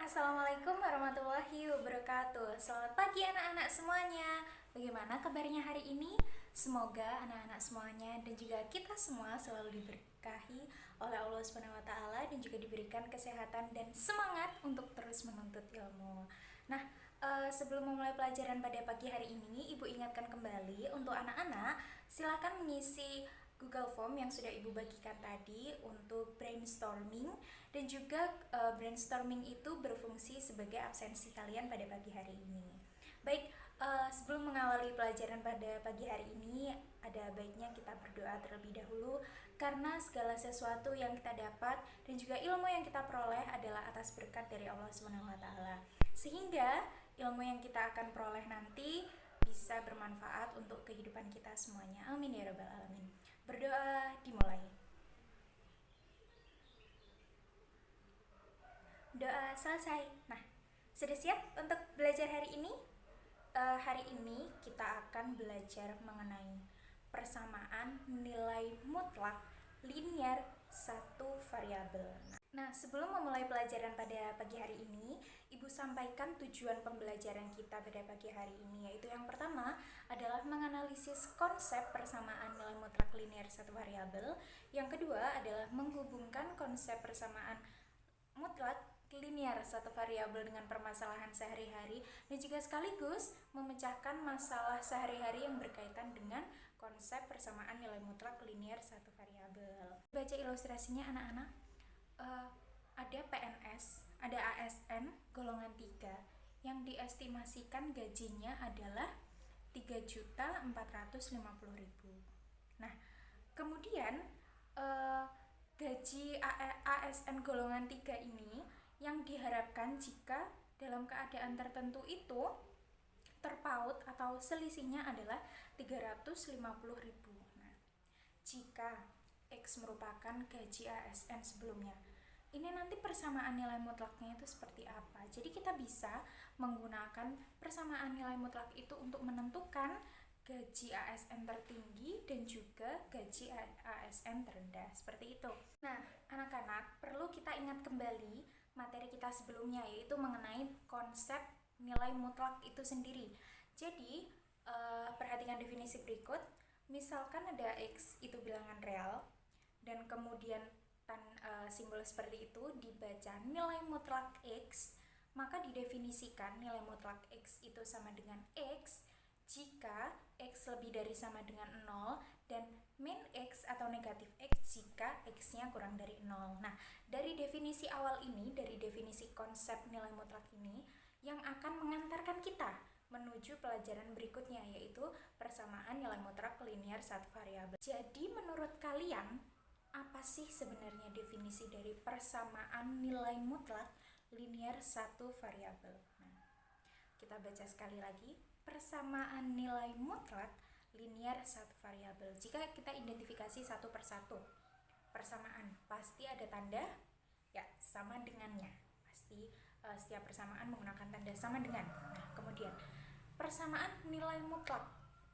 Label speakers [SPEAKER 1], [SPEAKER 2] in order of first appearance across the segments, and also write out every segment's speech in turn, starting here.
[SPEAKER 1] Assalamualaikum warahmatullahi wabarakatuh. Selamat pagi anak-anak semuanya. Bagaimana kabarnya hari ini? Semoga anak-anak semuanya dan juga kita semua selalu diberkahi oleh Allah SWT dan juga diberikan kesehatan dan semangat untuk terus menuntut ilmu. Nah, sebelum memulai pelajaran pada pagi hari ini, Ibu ingatkan kembali untuk anak-anak, silakan mengisi Google Form yang sudah Ibu bagikan tadi untuk brainstorming, dan juga brainstorming itu berfungsi sebagai absensi kalian pada pagi hari ini. Baik, sebelum mengawali pelajaran pada pagi hari ini, ada baiknya kita berdoa terlebih dahulu, karena segala sesuatu yang kita dapat dan juga ilmu yang kita peroleh adalah atas berkat dari Allah SWT. Sehingga ilmu yang kita akan peroleh nanti bisa bermanfaat untuk kehidupan kita semuanya. Amin ya rabbal alamin. Berdoa dimulai. Doa selesai. Nah, sudah siap untuk belajar hari ini? Hari ini kita akan belajar mengenai persamaan nilai mutlak linear satu variabel. Nah, sebelum memulai pelajaran pada pagi hari ini, Ibu sampaikan tujuan pembelajaran kita pada pagi hari ini, yaitu yang pertama adalah menganalisis konsep persamaan nilai mutlak linear satu variabel. Yang kedua adalah menghubungkan konsep persamaan mutlak linear satu variabel dengan permasalahan sehari-hari, dan juga sekaligus memecahkan masalah sehari-hari yang berkaitan dengan konsep persamaan nilai mutlak linear satu variabel. Baca ilustrasinya anak-anak. Ada PNS, ada ASN golongan 3 yang diestimasikan gajinya adalah 3.450.000. Nah, kemudian gaji ASN golongan 3 ini yang diharapkan jika dalam keadaan tertentu itu terpaut atau selisihnya adalah 350.000. Nah, jika X merupakan gaji ASN sebelumnya, ini nanti persamaan nilai mutlaknya itu seperti apa? Jadi kita bisa menggunakan persamaan nilai mutlak itu untuk menentukan gaji ASN tertinggi dan juga gaji ASN terendah, seperti itu. Nah, anak-anak, perlu kita ingat kembali materi kita sebelumnya, yaitu mengenai konsep nilai mutlak itu sendiri. Jadi, perhatikan definisi berikut. Misalkan ada X itu bilangan real, dan kemudian simbol seperti itu dibaca nilai mutlak X, maka didefinisikan nilai mutlak X itu sama dengan X jika X lebih dari sama dengan 0 dan min X atau negatif X jika X-nya kurang dari 0. Nah, dari definisi awal ini, dari definisi konsep nilai mutlak ini, yang akan mengantarkan kita menuju pelajaran berikutnya, yaitu persamaan nilai mutlak linear satu variabel. Jadi menurut kalian, apa sih sebenarnya definisi dari persamaan nilai mutlak linear satu variabel? Nah, kita baca sekali lagi. Persamaan nilai mutlak linear satu variabel. Jika kita identifikasi satu persatu, persamaan pasti ada tanda ya sama dengannya. Pasti setiap persamaan menggunakan tanda sama dengan. Nah, kemudian persamaan nilai mutlak.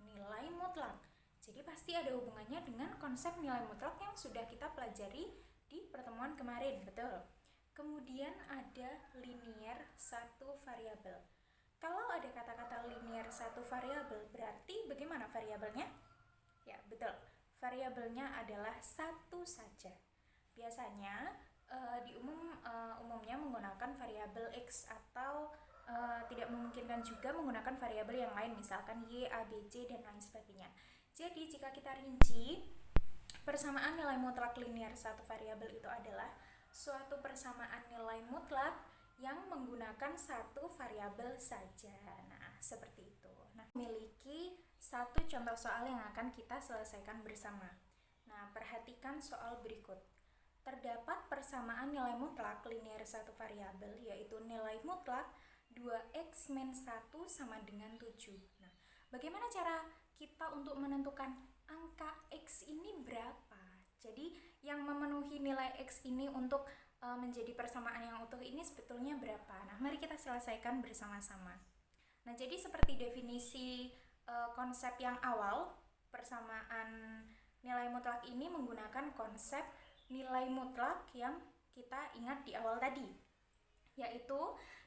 [SPEAKER 1] Nilai mutlak. Jadi pasti ada hubungannya dengan konsep nilai mutlak yang sudah kita pelajari di pertemuan kemarin, betul? Kemudian ada linear satu variabel. Kalau ada kata-kata linear satu variabel, berarti bagaimana variabelnya? Ya, betul. Variabelnya adalah satu saja. Biasanya umumnya menggunakan variabel X, atau tidak memungkinkan juga menggunakan variabel yang lain, misalkan Y, A, B, C, dan lain sebagainya. Jadi jika kita rinci, persamaan nilai mutlak linear satu variabel itu adalah suatu persamaan nilai mutlak yang menggunakan satu variabel saja. Nah, seperti itu. Nah, memiliki satu contoh soal yang akan kita selesaikan bersama. Nah, perhatikan soal berikut. Terdapat persamaan nilai mutlak linear satu variabel, yaitu nilai mutlak 2x min 1 sama dengan 7. Nah, bagaimana cara kita untuk menentukan angka X ini berapa? Jadi yang memenuhi nilai X ini untuk menjadi persamaan yang utuh ini sebetulnya berapa? Nah, mari kita selesaikan bersama-sama. Nah, jadi seperti definisi konsep yang awal, persamaan nilai mutlak ini menggunakan konsep nilai mutlak yang kita ingat di awal tadi. yaitu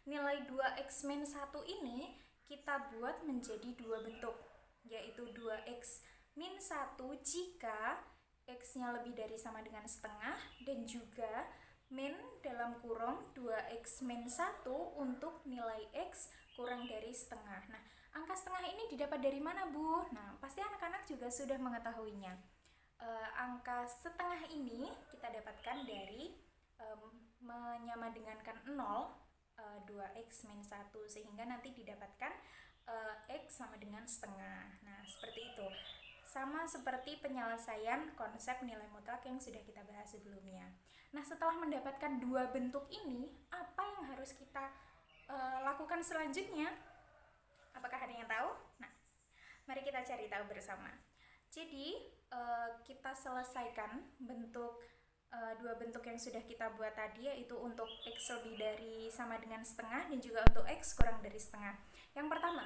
[SPEAKER 1] nilai 2x min 1 ini kita buat menjadi dua bentuk, yaitu 2x min 1 jika x-nya lebih dari sama dengan setengah, dan juga min dalam kurung 2x min 1 untuk nilai x kurang dari setengah. Nah, angka setengah ini didapat dari mana, Bu? Nah, pasti anak-anak juga sudah mengetahuinya. Angka setengah ini kita dapatkan dari menyamadengankan 0, 2x min 1, sehingga nanti didapatkan x sama dengan setengah. Nah, seperti itu. Sama seperti penyelesaian konsep nilai mutlak yang sudah kita bahas sebelumnya. Nah, setelah mendapatkan dua bentuk ini, apa yang harus kita lakukan selanjutnya? Apakah ada yang tahu? Nah, mari kita cari tahu bersama. Jadi, kita selesaikan bentuk dua bentuk yang sudah kita buat tadi, yaitu untuk x lebih dari sama dengan setengah dan juga untuk x kurang dari setengah. Yang pertama,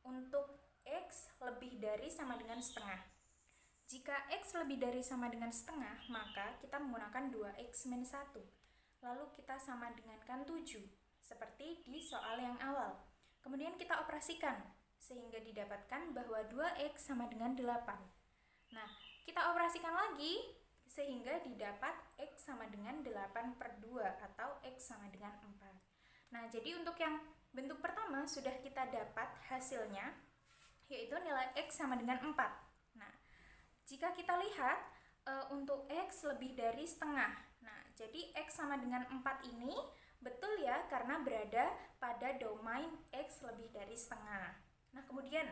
[SPEAKER 1] untuk x lebih dari sama dengan setengah. Jika x lebih dari sama dengan setengah, maka kita menggunakan 2x min 1. Lalu kita sama dengankan 7, seperti di soal yang awal. Kemudian kita operasikan, sehingga didapatkan bahwa 2x sama dengan 8. Nah, kita operasikan lagi, sehingga didapat x sama dengan 8/2 atau x sama dengan 4. Nah, jadi untuk yang bentuk pertama sudah kita dapat hasilnya, yaitu nilai x sama dengan 4. Nah, jika kita lihat untuk x lebih dari setengah, nah jadi x sama dengan 4 ini betul ya, karena berada pada domain x lebih dari setengah. Nah, kemudian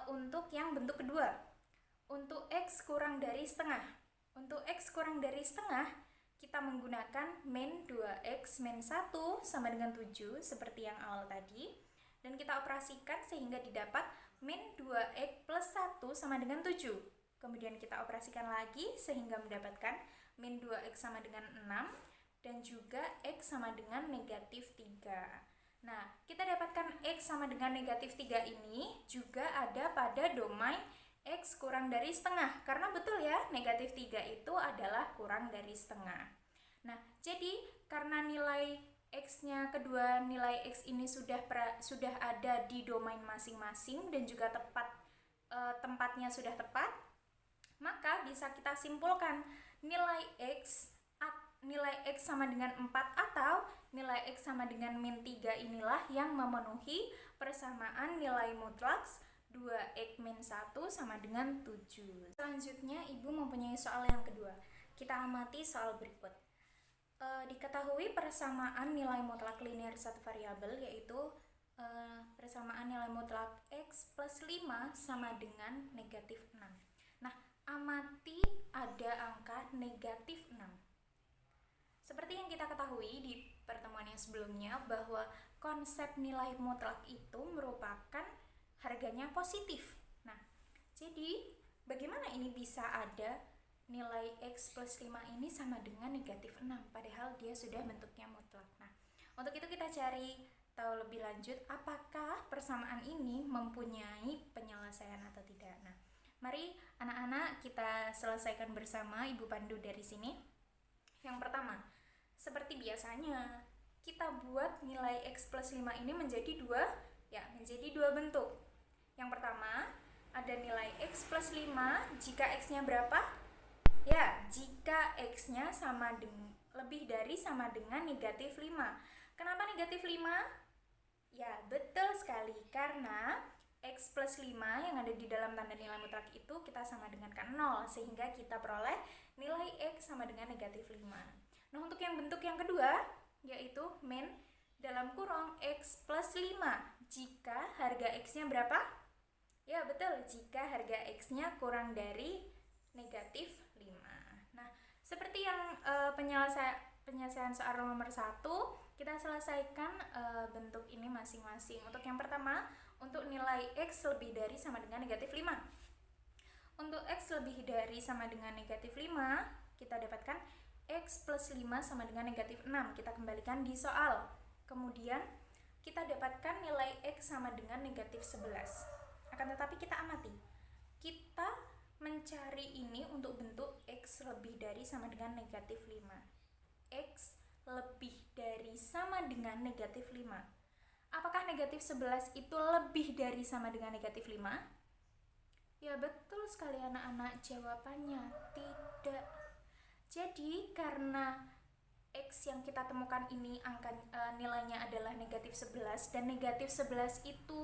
[SPEAKER 1] untuk yang bentuk kedua, untuk x kurang dari setengah. Untuk x kurang dari setengah, kita menggunakan min 2x min 1 sama dengan 7 seperti yang awal tadi, dan kita operasikan sehingga didapat min 2x plus 1 sama dengan 7. Kemudian kita operasikan lagi sehingga mendapatkan min 2x sama dengan 6 dan juga x sama dengan negatif 3. Nah, kita dapatkan x sama dengan negatif 3 ini juga ada pada domain x kurang dari setengah, karena betul ya, negatif 3 itu adalah kurang dari setengah. Nah, jadi karena nilai x-nya kedua, nilai x ini sudah ada di domain masing-masing dan juga tempatnya sudah tepat, maka bisa kita simpulkan nilai x sama dengan 4 atau nilai x sama dengan min 3 inilah yang memenuhi persamaan nilai mutlak 2x min 1 sama dengan 7. Selanjutnya, Ibu mempunyai soal yang kedua. Kita amati soal berikut. Diketahui persamaan nilai mutlak linear satu variabel, yaitu persamaan nilai mutlak x plus 5 sama dengan negatif 6. Nah, amati ada angka negatif 6. Seperti yang kita ketahui di pertemuan yang sebelumnya, bahwa konsep nilai mutlak itu merupakan harganya positif. Nah, jadi bagaimana ini bisa ada nilai x plus 5 ini sama dengan negatif 6, padahal dia sudah bentuknya mutlak. Nah, untuk itu kita cari tahu lebih lanjut apakah persamaan ini mempunyai penyelesaian atau tidak. Nah, mari anak-anak kita selesaikan bersama. Ibu pandu dari sini. Yang pertama, seperti biasanya, kita buat nilai x plus 5 ini menjadi menjadi dua bentuk. Yang pertama, ada nilai x plus 5 jika x-nya berapa? Ya, jika x-nya lebih dari sama dengan negatif 5. Kenapa negatif 5? Ya, betul sekali, karena x plus 5 yang ada di dalam tanda nilai mutlak itu kita sama dengankan 0, sehingga kita peroleh nilai x sama dengan negatif 5. Nah, untuk yang bentuk yang kedua, yaitu min dalam kurung x plus 5 jika harga x-nya berapa? Ya, betul, jika harga x-nya kurang dari negatif 5. Nah, seperti yang penyelesaian soal nomor 1, kita selesaikan bentuk ini masing-masing. Untuk yang pertama, untuk nilai x lebih dari sama dengan negatif 5. Untuk x lebih dari sama dengan negatif 5, kita dapatkan x plus 5 sama dengan negatif 6. Kita kembalikan di soal. Kemudian, kita dapatkan nilai x sama dengan negatif 11. Akan tetapi kita amati, kita mencari ini untuk bentuk x lebih dari sama dengan negatif 5. X lebih dari sama dengan negatif 5. Apakah negatif 11 itu lebih dari sama dengan negatif 5? Ya betul sekali anak-anak, jawabannya tidak. Jadi karena X yang kita temukan ini nilainya adalah negatif 11 dan negatif 11 itu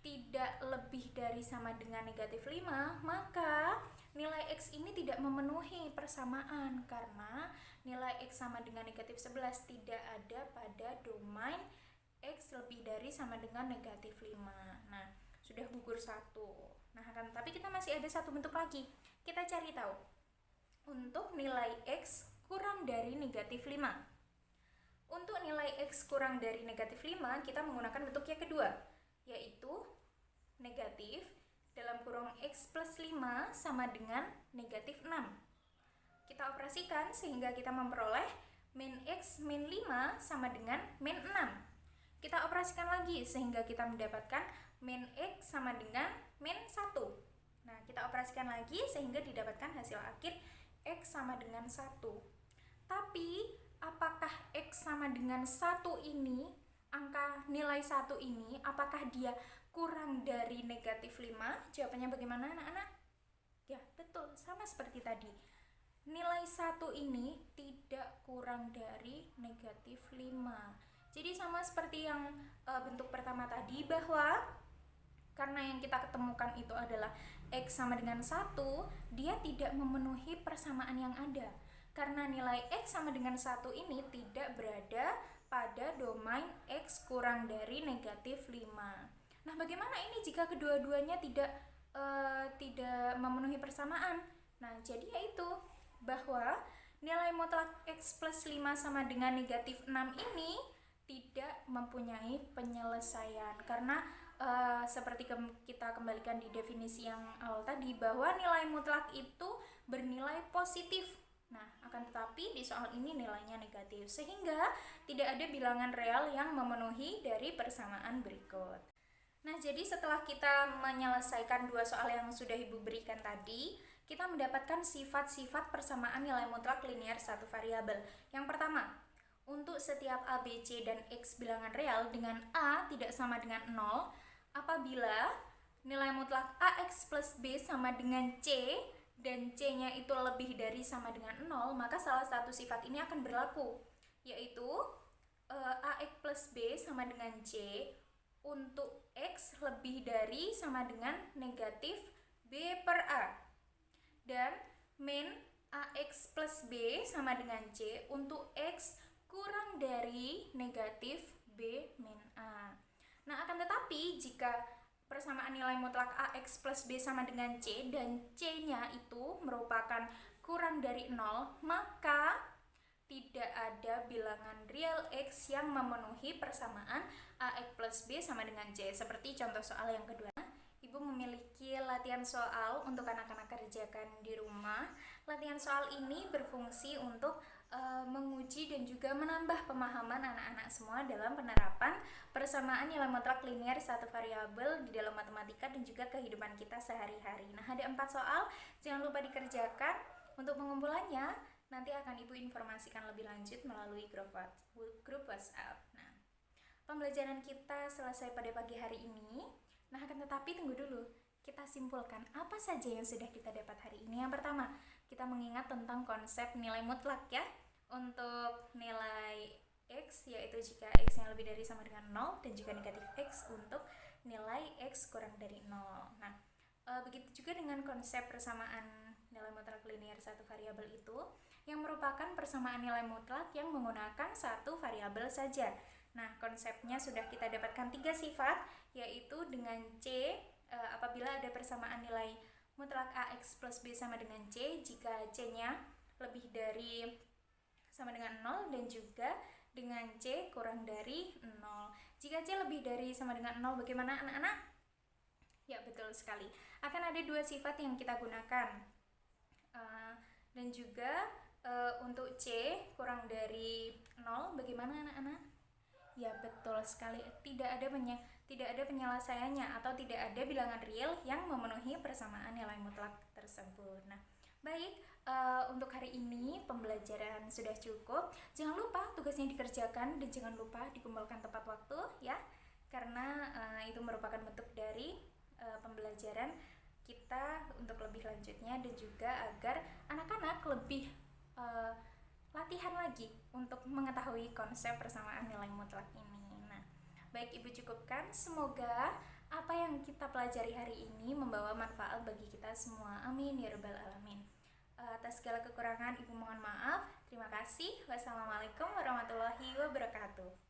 [SPEAKER 1] tidak lebih dari sama dengan negatif 5, maka nilai X ini tidak memenuhi persamaan karena nilai X sama dengan negatif 11 tidak ada pada domain X lebih dari sama dengan negatif 5. Nah, sudah gugur satu. Nah, tapi kita masih ada satu bentuk lagi. Kita cari tahu. Untuk nilai X kurang dari negatif 5. Untuk nilai X kurang dari negatif 5, kita menggunakan bentuk yang kedua, yaitu negatif dalam kurung X plus 5 sama dengan negatif 6. Kita operasikan sehingga kita memperoleh min X min 5 sama dengan min 6. Kita operasikan lagi sehingga kita mendapatkan min X sama dengan min 1. Nah, kita operasikan lagi sehingga didapatkan hasil akhir X sama dengan 1. Tapi, apakah X sama dengan 1 ini, angka nilai 1 ini, apakah dia kurang dari negatif 5? Jawabannya bagaimana anak-anak? Ya, betul, sama seperti tadi. Nilai 1 ini tidak kurang dari negatif 5. Jadi sama seperti yang bentuk pertama tadi, bahwa karena yang kita ketemukan itu adalah X sama dengan 1, dia tidak memenuhi persamaan yang ada. Karena nilai X sama dengan 1 ini tidak berada pada domain X kurang dari negatif 5. Nah, bagaimana ini jika kedua-duanya tidak memenuhi persamaan? Nah, jadi yaitu bahwa nilai mutlak X plus 5 sama dengan negatif 6 ini tidak mempunyai penyelesaian. Karena seperti kita kembalikan di definisi yang awal tadi, bahwa nilai mutlak itu bernilai positif. Nah, akan tetapi di soal ini nilainya negatif, sehingga tidak ada bilangan real yang memenuhi dari persamaan berikut. Nah, jadi setelah kita menyelesaikan dua soal yang sudah Ibu berikan tadi, kita mendapatkan sifat-sifat persamaan nilai mutlak linear satu variabel. Yang pertama, untuk setiap A, B, C, dan X bilangan real dengan A tidak sama dengan 0, apabila nilai mutlak AX plus B sama dengan C, dan C-nya itu lebih dari sama dengan 0, maka salah satu sifat ini akan berlaku, yaitu AX plus B sama dengan C untuk X lebih dari sama dengan negatif B per A, dan min AX plus B sama dengan C untuk X kurang dari negatif B min A. Nah, akan tetapi jika persamaan nilai mutlak AX plus B sama dengan C dan C-nya itu merupakan kurang dari 0, maka tidak ada bilangan real X yang memenuhi persamaan AX plus B sama dengan C. Seperti contoh soal yang kedua, Ibu memiliki latihan soal untuk anak-anak kerjakan di rumah. Latihan soal ini berfungsi untuk menguji dan juga menambah pemahaman anak-anak semua dalam penerapan persamaan nilai mutlak linear satu variabel di dalam matematika dan juga kehidupan kita sehari-hari. Nah, ada 4 soal, jangan lupa dikerjakan. Untuk pengumpulannya nanti akan Ibu informasikan lebih lanjut melalui grup WhatsApp. Nah, pembelajaran kita selesai pada pagi hari ini. Nah, akan tetapi tunggu dulu, kita simpulkan apa saja yang sudah kita dapat hari ini. Yang pertama, kita mengingat tentang konsep nilai mutlak ya. Untuk nilai X, yaitu jika X yang lebih dari sama dengan 0, dan juga negatif X untuk nilai X kurang dari 0. Nah, begitu juga dengan konsep persamaan nilai mutlak linear satu variabel itu, yang merupakan persamaan nilai mutlak yang menggunakan satu variabel saja. Nah, konsepnya sudah kita dapatkan 3 sifat, yaitu dengan C, apabila ada persamaan nilai mutlak AX plus B sama dengan C jika C-nya lebih dari sama dengan 0, dan juga dengan C kurang dari 0. Jika C lebih dari sama dengan 0, bagaimana anak-anak? Ya, betul sekali. Akan ada 2 sifat yang kita gunakan. Dan juga untuk C kurang dari 0, bagaimana anak-anak? Ya, betul sekali. Tidak ada penyelesaiannya atau tidak ada bilangan real yang memenuhi persamaan nilai mutlak tersebut. Nah, Baik, untuk hari ini pembelajaran sudah cukup. Jangan lupa tugasnya dikerjakan dan jangan lupa dikumpulkan tepat waktu ya, karena itu merupakan bentuk dari pembelajaran kita untuk lebih lanjutnya dan juga agar anak-anak lebih latihan lagi untuk mengetahui konsep persamaan nilai mutlak ini. Nah, baik Ibu cukupkan. Semoga apa yang kita pelajari hari ini membawa manfaat bagi kita semua. Amin ya rabbal alamin. Atas segala kekurangan Ibu mohon maaf. Terima kasih. Wassalamualaikum warahmatullahi wabarakatuh.